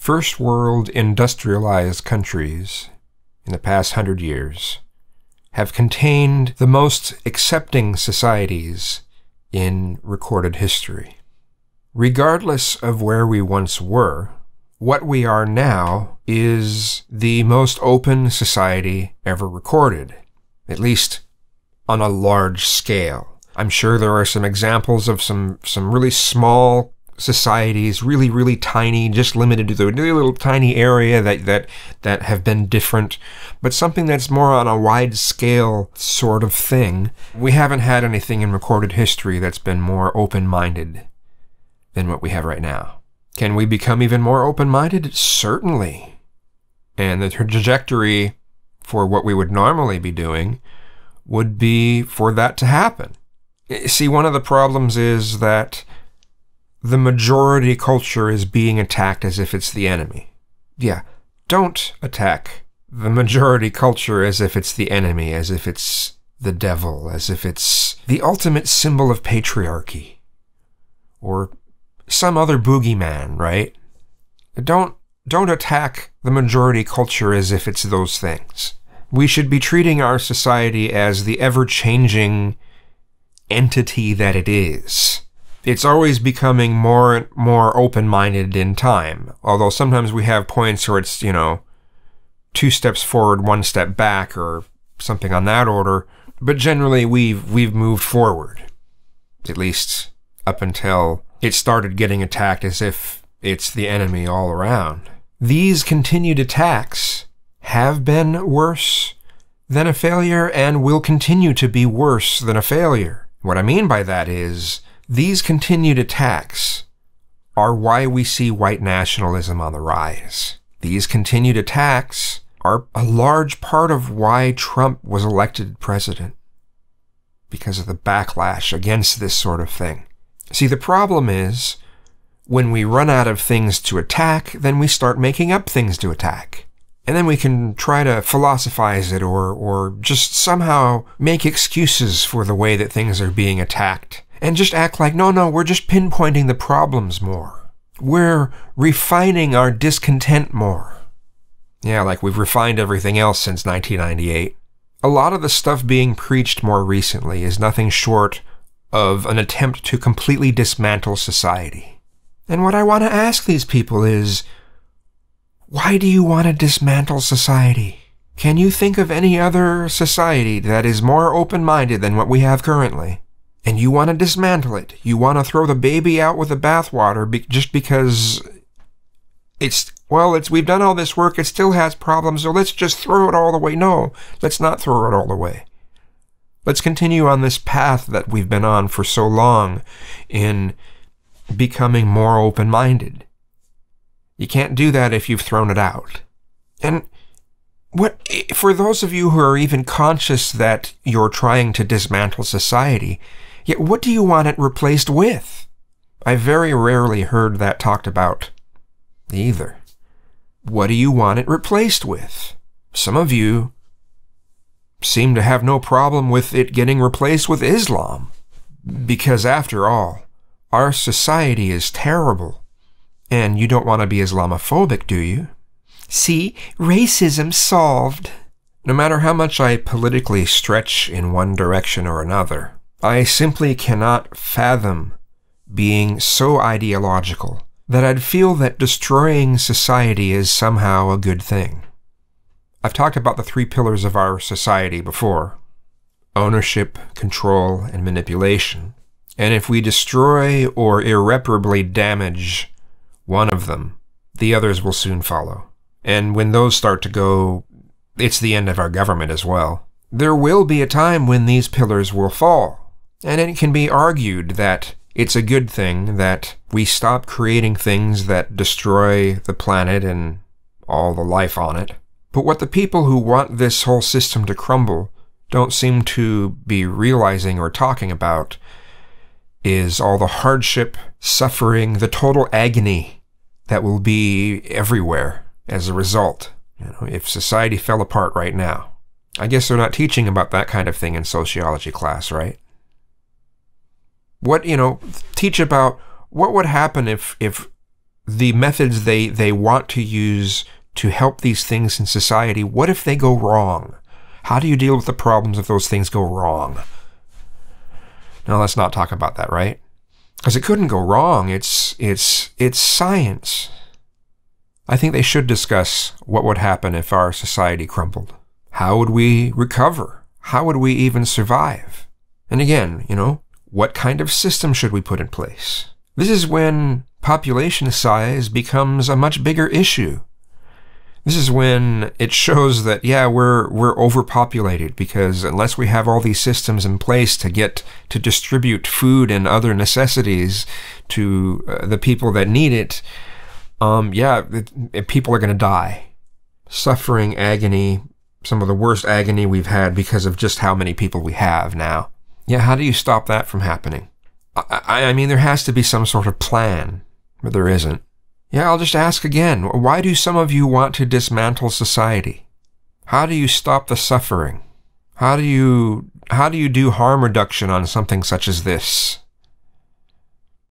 First world industrialized countries in the past 100 years have contained the most accepting societies in recorded history. Regardless of where we once were, what we are now is the most open society ever recorded, at least on a large scale. I'm sure there are some examples of some really small societies, really tiny, just limited to the really little tiny area that have been different, but something that's more on a wide scale sort of thing. We haven't had anything in recorded history that's been more open-minded than what we have right now. Can we become even more open-minded? Certainly. And the trajectory for what we would normally be doing would be for that to happen. See, one of the problems is that the majority culture is being attacked as if it's the enemy. Yeah, don't attack the majority culture as if it's the enemy, as if it's the devil, as if it's the ultimate symbol of patriarchy, or some other boogeyman, right? Don't attack the majority culture as if it's those things. We should be treating our society as the ever-changing entity that it is. It's always becoming more and more open-minded in time, although sometimes we have points where it's, 2 steps forward, 1 step back, or something on that order, but generally we've moved forward, at least up until it started getting attacked as if it's the enemy all around. These continued attacks have been worse than a failure and will continue to be worse than a failure. What I mean by that is, these continued attacks are why we see white nationalism on the rise. These continued attacks are a large part of why Trump was elected president, because of the backlash against this sort of thing. See, the problem is, when we run out of things to attack, then we start making up things to attack. And then we can try to philosophize it or just somehow make excuses for the way that things are being attacked. And just act like, no, we're just pinpointing the problems more. We're refining our discontent more. Yeah, like we've refined everything else since 1998. A lot of the stuff being preached more recently is nothing short of an attempt to completely dismantle society. And what I want to ask these people is, why do you want to dismantle society? Can you think of any other society that is more open-minded than what we have currently? And you want to dismantle it. You want to throw the baby out with the bathwater just because we've done all this work, it still has problems, so let's just throw it all away. No, let's not throw it all away. Let's continue on this path that we've been on for so long in becoming more open-minded. You can't do that if you've thrown it out. And for those of you who are even conscious that you're trying to dismantle society, yet what do you want it replaced with? I very rarely heard that talked about either. What do you want it replaced with? Some of you seem to have no problem with it getting replaced with Islam, because after all, our society is terrible, and you don't want to be Islamophobic, do you? See, racism solved. No matter how much I politically stretch in one direction or another, I simply cannot fathom being so ideological that I'd feel that destroying society is somehow a good thing. I've talked about the 3 pillars of our society before: ownership, control, and manipulation. And if we destroy or irreparably damage one of them, the others will soon follow. And when those start to go, it's the end of our government as well. There will be a time when these pillars will fall, and it can be argued that it's a good thing that we stop creating things that destroy the planet and all the life on it. But what the people who want this whole system to crumble don't seem to be realizing or talking about is all the hardship, suffering, the total agony that will be everywhere as a result. If society fell apart right now. I guess they're not teaching about that kind of thing in sociology class, right? Teach about what would happen if the methods they want to use to help these things in society, what if they go wrong? How do you deal with the problems if those things go wrong? Now, let's not talk about that, right? Because it couldn't go wrong. It's science. I think they should discuss what would happen if our society crumbled. How would we recover? How would we even survive? And again, what kind of system should we put in place? This is when population size becomes a much bigger issue. This is when it shows that, yeah, we're overpopulated, because unless we have all these systems in place to distribute food and other necessities to the people that need it, people are going to die. Suffering, agony, some of the worst agony we've had because of just how many people we have now. Yeah, how do you stop that from happening? I mean, there has to be some sort of plan, but there isn't. Yeah, I'll just ask again, why do some of you want to dismantle society? How do you stop the suffering? How do you do harm reduction on something such as this?